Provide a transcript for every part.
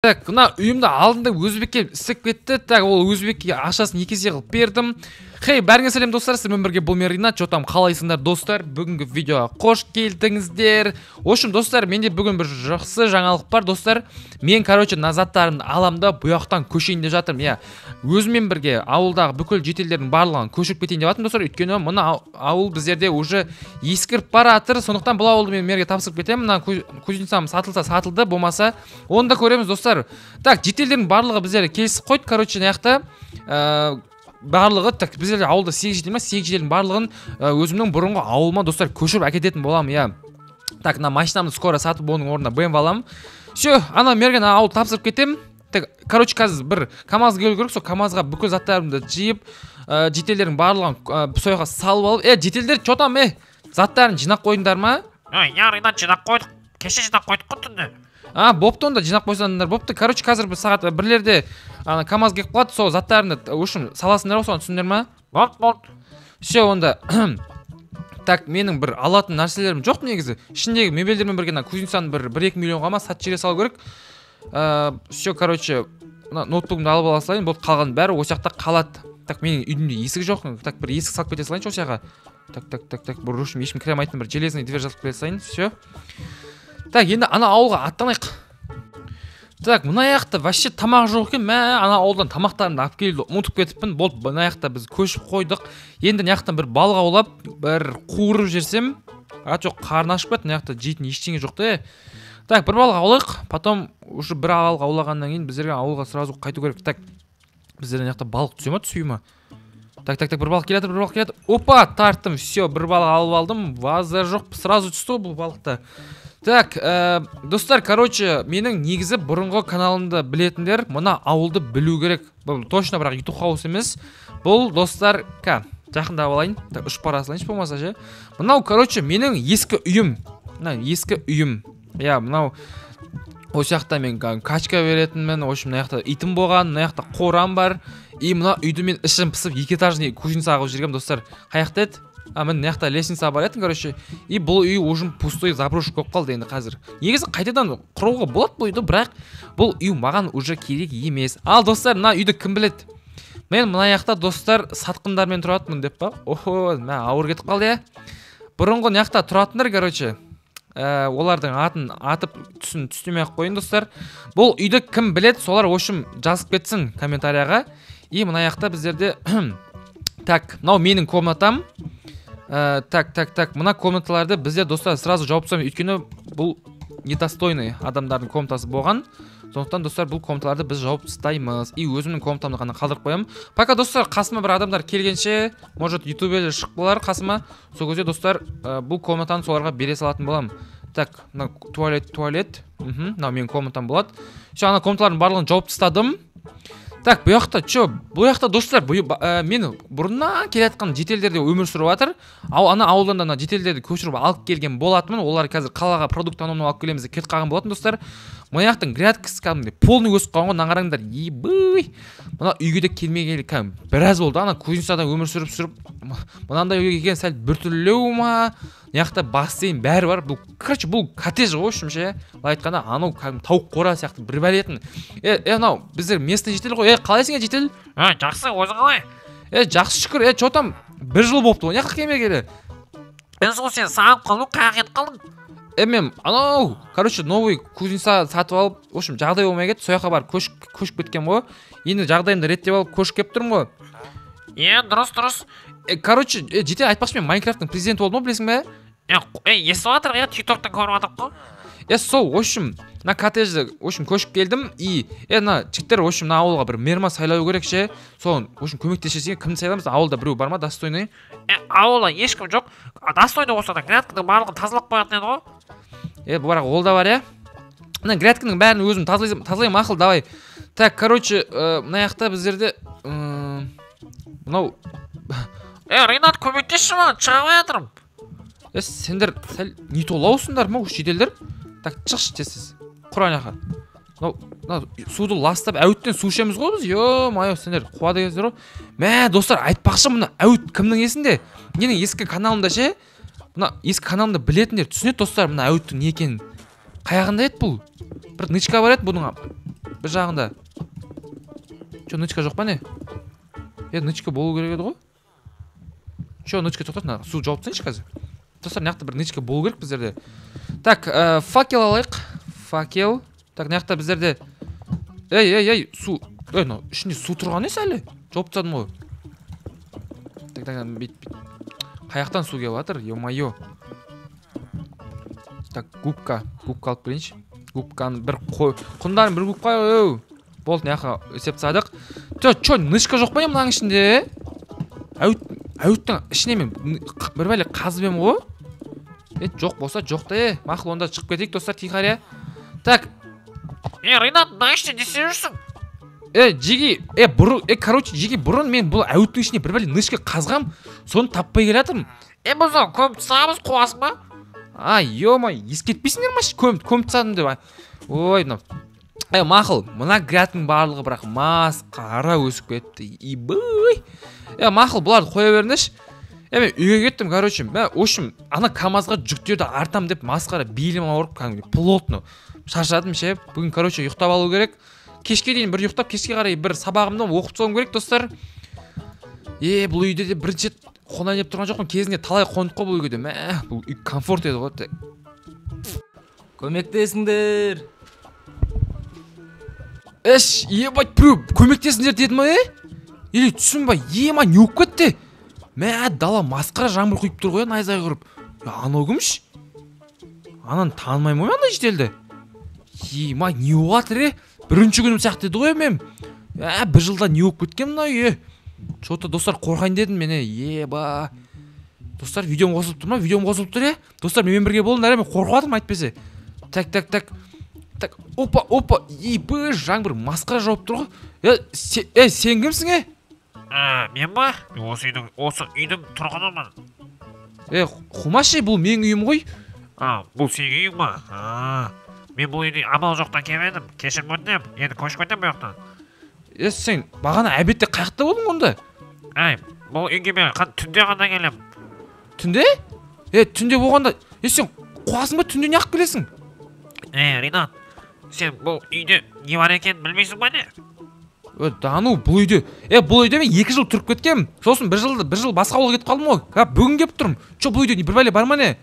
Так, мына үйімді алдында өзбекке істеп кетті. Так, ол өзбекке ақшасын 2 есе қылып бердім. Хей, бәріңе сәлем достар, сіздермен бірге бұл мен Ринат. Жотам, қалайсыңдар достар? Бүгінгі видеоға қош келдіңіздер. Ошым достар, менде бүгін бір жақсы жаңалық бар достар. Мен, назаттарымды аламда бұяқтан көшейін деп жатырмын. Я, өзімен бірге ауылдағы бүкіл жетелдердің барлығын көшіп кетейін деп жатырмын достар. Өйткені мына ауыл біздерде уже ескіріп бара жатыр. Сондықтан бұл ауылды мен мерге тапсырып кетемін. Мына кузнецам сатылса сатылды, болмаса оны да көреміз достар. Так, жетелдердің барлығы біздер келісіп қойды. Наяқта барлығы, так, біздер ауылда 8 жетел ме? 8 жетелдің барлығын өзімнің бұрынғы ауылыма достар көшіріп әкететін боламын, я. Так, мына машинамды скоро сатып оның орнына BMW аламын. Все, ана мерген ауыл тапсырып кетем. Так, қазір бір КамАЗ келу керек, сол КамАЗға бүкіл заттарымды жиып, жетелдердің барлығын сояға салып алып, жетелдер чотам, заттарын жинақ қойдыңдар ма? Ярынан жинақ қойдық. Кеше жинақ қойдық қой түнде. Бопты онда жинақ қойсаңдар бопты. Қазір бір сағат бірлерде КамАЗ келіп қалады, сол заттарını саласыңдар, соны түсіндер ма? Болды. Все, онда так, менің бір алатын нәрселерім жоқ негізі. Ішіндегі мебельдермен бірге кузнецаны 1-2 миллионға ма сатып жібере салу керек. Все, ноутбугымды алып ала салайын, болды, қалған бәрі осы жақта қалады. Так, менің үйімде есік жоқ. Так, бір есік салып кете салайыншы осы жаққа. Так, бір ешкім кіре алмайтын бір железный дверь жасап кете салайын. Все. Так, енді ана ауылға аттанайық. Так, мына жақта вообще тамақ жоқ екен. Ана ауылдан тамақтарымды алып келуді ұмытып кетіппін. Болды, мына жақта біз көшіп қойдық. Енді мына жақтан бір балық аулап, бір қуырып жерсем, жоқ, қарны ашып кетті. Мына жақта жейтін ештеңе жоқ та. Так, бір балық аулайық. Потом уже бір балық аулағаннан кейін біздерге ауылға сразу қайту керек. Так, біздерден мына жақта балық түсе ма, түспей ма? Так, бір балық келеді. Опа, тарттым. Все, бір балық алып алдым. Ваза жоқ, сразу түсті бұл балықта. Так, достар, менің негізі бұрынғы каналымды білетіндер мына ауылды білу керек. Бұл точно бірақ YouTube хаус емес. Бұл достар, жақында алайын. Так, үш пара салайыншы болмаса же. Мынау, менің ескі үйім. Ескі үйім. Я, мынау осы жақта мен качка беретінмін. Мына жақта итім болған, мына жақта қорам бар. И мына үйді мен ішім пысып 2 этажный кузнеца қылып жүргем достар. Қаяқта еді? Мен мына жақта лестница бар еді, и бұл үй уже пустой, заброшка болып қалды енді қазір. Негізі қайтадан құруға болады бұл үйді, бірақ бұл үй маған уже керек емес. Ал достар, мына үйді кім біледі? Мен мына жақта достар сатқындармен тұратынмын деп па? Охо, ауыр кетіп қалды, я. Бұрынғы мына жақта тұратындар, олардың атын атып түстемей-ақ қойын достар. Бұл үйді кім біледі? Солар ошым жазып кетсін комментарияға. И мына жақта біздерде так, мынау менің комнатам. Так, мына комнаталарды бізде достар сразу жауып тастаймын, өйткені бұл недостойный адамдардың комнатасы болған. Сондықтан достар бұл комнаталарды біз жауып тастаймыз. И өзімнің комнатамды ғана қалдырып қоямын. Пока достар қасыма бір адамдар келгенше, может ютубе шығып қалар қасыма. Сол кезде достар бұл комнатаны соларға бере салатын боламын. Так, мына туалет. Мынау менің комнатам болады. Все, ана комнаталардың барлығын жауып тастадым. Так, бұл жақта достар, мен бұрыннан келатқан жетелдерде өмір сүріп жатыр. Ана ауылдан да жетелдерді көшіріп алып келген болатынмын. Олар қазір қалаға продукт анауын алып келеміз деп кетіп қалған болатын достар. Мына жақтың грядкасы кәдімгідей полный өсіп қалған ғой, мына қараңдар. Мына үйге де келмегелі біраз болды. Ана кузнецада өмір сүріп, мынандай үйге келген сәл біртүрлеу ма? Мына жақта бассейн бәрі бар. Бұл коттедж ғой ше. Былай айтқанда, анау тауық қора сияқты бір бәлетін. Анау біздер местный жетел ғой. Қалайсың жетел? Жақсы, өзің қалай? Жақсы шүкір. Чотам 1 жыл болыпты ғой. Неққа келмегелі? Сол сен сағып қалдың, қаяқ етіп қалдың? Мен анау, новый кузнеца сатып алып, ошым жағдай болмай кетті, сояққа барып көшіп кеткен ғой. Енді жағдайымды реттеп алып көшіп кеп тұрмын ғой. Дұрыс. Жетел айтпақшы, мен Майнкрафттың президенті болдым ғой, білесің бе? Естіп жатыр, TikToктан көріп жатыр ғой. Сол, ошым, мына коттеджді көшіп келдім, и мына жігіттер мына ауылға бір мерма сайлау керек ше. Соны көмектесесің, кімді сайламыз? Ауылда біреу бар ма, достойный? Ауылда ешкім жоқ. Достойный болса да грядканың барлығын тазалап қоятын еді ғой. Бірақ ол да бар, я. Мына грядканың бәрін өзім тазалаймын, ақыл, давай. Так, мына жақта біздерде мынау Ринат, көмектесші ма? Шыға қоя жатырмын. Сендер сәл не толаусыңдар ма, жетелдер? Так, шықшы тезсіз. Құран яқа. Суды ластап, әуіттен су ішеміз ғой біз. Майо, сендер қуады кездер ғой. Достар, айтпақшы, мына әуіт кімнің есінде? Менің ескі каналымда ше? Мына ескі каналымда білетіндер түсінеді достар, мына әуіттің не екенін. Қаяғында еді бұл? Бір нычка бар еді бұның. бір жағында. Нычка жоқ па не? Нычка болу керек еді ғой. Нычка тоқтат, су жауып тастайыншы қазір. Достар, мына жақта бір нычка болу керек біздерде. Так, факел алайық. Факел. Так, мына жақта біздерде. Ей, су. Ішінде су тұрған емес әлі. Жауып тастадым ғой. Так, бит. Қаяқтан су келіп жатыр? Ё-моё. Так, губка алып келейінші. Губканы бір қой. Құндарын бір губка қой. Болды, мына жаққа өсеп тастадық. Нычка жоқ па мынаның ішінде? Әуіттің ішіне мен бір бәле қазып ем ғой. Жоқ болса жоқ та. Мақұл, онда шығып кетейік достар, тихаря. Так. Ринат, мына іште не істеп жүрсің? Жеги, короче, жеги бұрын мен бұл әуіттің ішіне бір бәле нычка қазғам, соны таппай келатырмын. Бұза, көміп тастағанбыз, қуасың ба? Ё-май, ескертпейсіңдер ма? Көміп тастадым деп. Ой, мақұл, мына грядтың барлығы бірақ масқара өсіп кетті. Мақұл, бұларды қоя беріңдерші. Мен үйге кеттім, короче. Мен ошым ана КамАЗға жүктерді артам деп масқара белім ауырып, кәдімгідей плотно шаршадым ше. Бүгін, короче, ұйықтап алу керек. Кешке дейін бір ұйықтап, кешке қарай бір сабағымды оқып тастауым керек, достар. Бұл үйде де бірінші қонайын деп тұрған жоқпын. Кезінде талай қондық қой бұл үйге де. Бұл үй комфорт еді ғой. Көмектесіңдер. Ебать, біреу көмектесіңдер деді ма, Или түсінбай, не болып кетті? Дала масқара жаңбыр құйып тұр ғой, найзағай құрып. Анау кімш? Ананы танымаймын ғой, ана жетелді. Не болып жатыр, Бірінші күнім сияқты еді ғой мен. Бір жылда не болып кеткен мынау, Что-то достар қорқайын дедім мен, Достар, видеом қосылып тұр ма? Видеом қосылып тұр, Достар, мен бірге болыңдар, мен қорқыватырмын айтпесе. Так, опа, жаңбыр масқара жауып тұр ғой. Сен кімсің, Мен ба? Осы үйдің тұрғынымын. Құмаши, бұл менің үйім ғой. Бұл сен үйің ба? Мен бұл үйде амал жоқтан келмедім. Кешірім өтінем. Енді көшіп кетем бұл жақтан. Сен бағана әбетте қаяқта болдың онда? Бұл үйге мен түнде ғана келем. Түнде? Түнде болғанда, сен қуасың ба, түнде не ақ келесің? Ринат, сен бұл үйде не бар екенін білмейсің ба не? Бұл үйде мен 2 жыл тұрып кеткем. Сосын бір жыл басқа ауылға кетіп қалдым ғой. Бүгін келіп тұрмын. Бұл үйде бір бәле бар ма не?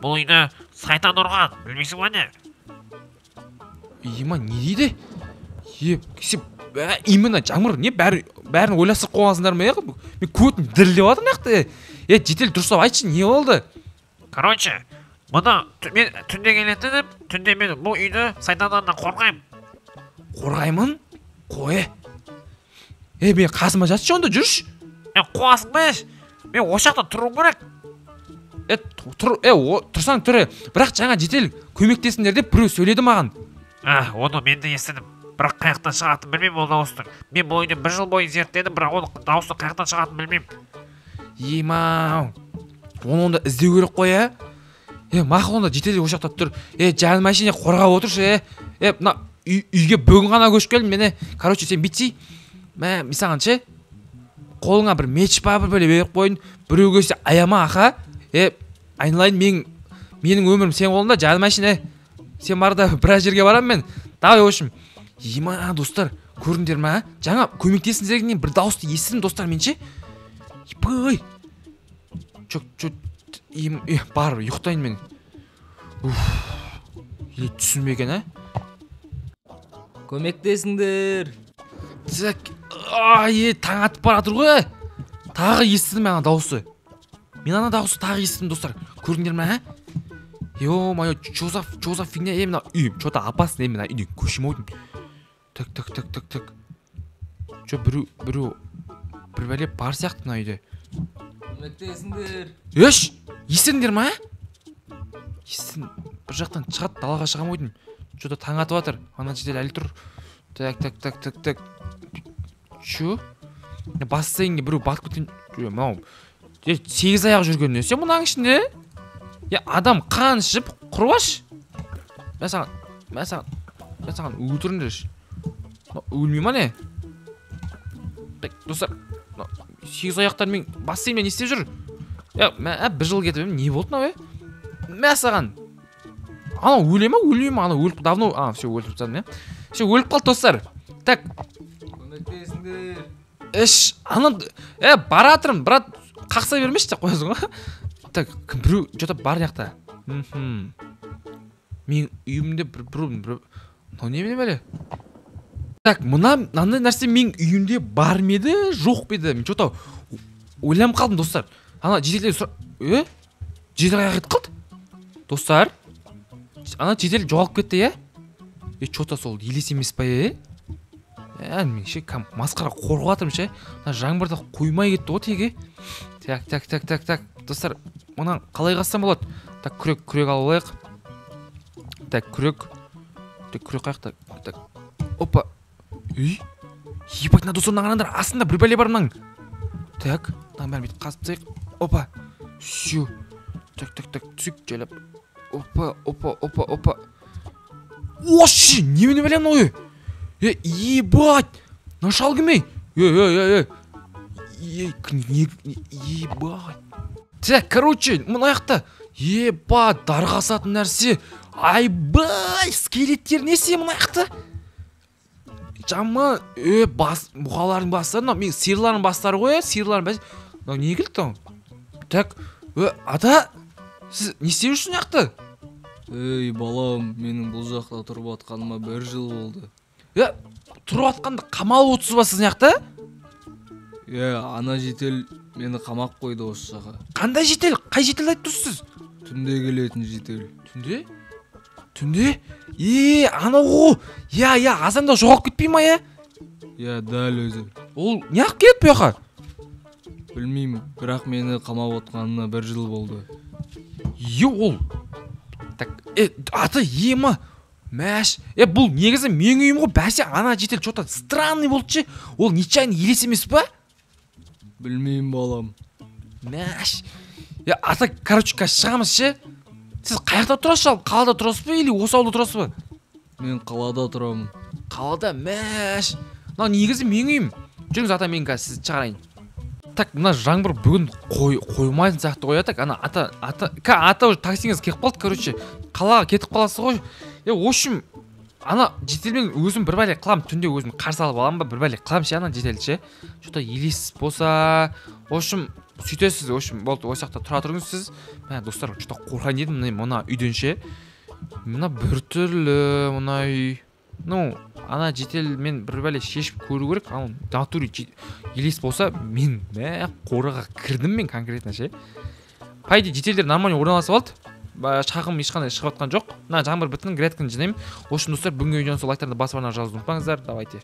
Бұл үйді сайтан ұрған, білмейсің ба не? Не дейді? Именно жаңбыр не бәрін ойластырып қойғансыңдар ма? Мен көтім дірілдеп жатыр нақты. Жетел дұрыстап айтшы, не болды? Короче, мұны мен түнде келетінім, түнде мен бұл үйді сайтаннан қорқаймын. Қорғаймын? Қой. Мен қасыма жатшы онда жүрш. Қуасың ба еш? Мен ошақта тұруым керек. Тұрсаң түрі. Бірақ жаңа жетел көмектесіңдер деп біреу сөйледі маған. Оны мен де естідім. Бірақ қаяқтан шығатын білмеймін ол дауысты. Мен бұл үйді 1 жыл бойы зерттедім, бірақ ол дауысты қаяқтан шығатын білмеймін. Оны онда іздеу керек қой, Мақыл онда жетел ошақта тұр. Жаным әшіне қорғап отыршы, Мына үйге бүгін ғана көшіп келдім мен. Короче, сен битсей. Мен саған ше, қолыңа бір меч ба бір бөле беріп қойын. Біреу көрсе аяма аха. Айналайын, менің өмірім сен қолында, жаным әшіне. Сен барда біраз жерге барам мен. Давай ошым. Достар, көрдіңдер ма? Жаңа көмектесіңдерден бір дауысты естідім достар менше. Бар, ұйықтайын мен. Түсінбеген, Көмектесіңдер. Таң атып баратыр ғой. Тағы естідім ана дауысы. Мен ана дауысы тағы естідім достар. Көрдіңдер ма? Ё-моё, что за фигня? Мына үй, что-то опасно, мына үйден көшім ойдым. Так. Біреу бір бәле бар сияқты мына үйде. Көмектесіңдер. Естідіңдер ма? Естідім. Бір жақтан шығады, далаға шығам ойдым. Что-то таң атып жатыр. Ана жетел әлі тұр. Так. Чу? Бассейнге біреу батып кеткен. Мынау 8 аяқ жүрген не? Сен мұның ішінде? Адам қан ішіп құрбаш. Мен саған өлтіріңдерші. Өлмей ма не? Достар, 8 аяқтармен бассейнмен не істеп жүр? Мен 1 жыл кетіп не болды мынау? Мен саған. Анау өле ма? Өлмей ма? Анау өліп давно. Все өлтіріп тастадым, Все өліп қалды достар. Так, көмектесіңдер. ана бара жатырмын, брат, қақса бермеші деп қоясың ғой. Так, біреу жота бар жақта. Мен үйімде бір немене бәле? Так, мынандай нәрсе мен үйімде бар ма еді, жоқ па еді? Мен жота ойланып қалдым достар. Ана жеделден жедел қайда кетіп қалды? Достар, ана жедел жоғалып кетті, е? Жота сол елес емес па, е? Мен ше масқара қорғап жатырмын ше. Мына жаңбырда қоймай кетті ғой теге. Так. Достар, мұнан қалай қассам болады? Так, күрек алып алайық. Так, күрек қаяқта. Так. Опа. Ебать, мына достар қараңдар, астында бір бәле бар мынаның. Так, мынаның бәрін бүйтіп қазып тастайық. Опа. Всё. Так, түсік жайлап. Опа. Оши, немене бәлем мынау? Ебать! Нашал кім? Ебать! Так, короче, мына жақта ебать, дарға асатын нәрсе. Айбай, скелеттер несе мына жақта? Жаман, бұғалардың бастары, мен сиырлардың бастары ғой, сиырлардың бәс. Не келді? Так, ата, сіз не істеп жүрсіз мына жақта? Ей, балам, менің бұл жақта тұрып атқаныма 1 жыл болды. Тұрып атқанда қамалып отырсыз ба сіз мына жақта? Ана жетел мені қамап қойды осы жаққа. Қандай жетел? Қай жетел айтып тұрсыз? Түнде келетін жетел. Түнде? Анау. Азанда жоғалып кетпей ма, е? Дәл өзі. Ол неғып келеді бұл жаққа? Білмеймін, бірақ мені қамап отқанына 1 жыл болды. Ол. Так, аты ема. Мәш. Бұл негізі мен үйім ғой, бәсе ана жетел что-то странный болды ше. Ол нечайно елес емес па? Білмеймін, балам. Мәш. Ата, короче, шығамыз ше. Сіз қаяқта тұрасыз, ал қалада тұрасыз ба, или осы ауылда тұрасыз ба? Мен қалада тұрамын. Қалада, мәш. Негізі мен үйім. Жүріңіз ата, мен қазір сізді шығарайын. Так, мына жаңбыр бүгін қоймайтын сияқты ғой. Так, ата уже таксиңіз келіп қалды, короче. Қалаға кетіп қаласыз ғой. В общем, ана жетелмен өзім бір бәле қылам, түнде өзім қарсы алып аламын ба, бір бәле қылам ше, ана жетелді ше. Что-то елес болса, в общем, сөйтесіз, в общем, болды, осы жақта тұра тұрыңыз сіз. Мә, достар, что-то қорқайын дедім, мына үйден ше. Мына бір түрлі, мына үй. Ана жетелмен бір бәле шешіп көру керек, ана натуре елес болса, мен қораға кірдім мен конкретно ше. Пайде жетелдер нормально орналасып алды. Шағым ешқандай шығып жатқан жоқ. Жаңбыр бітін, грядканы жинаймын. Осы достар, бүгінгі видеоны сол лайктарды басып арнап жазуды ұмытпаңыздар. Давайте.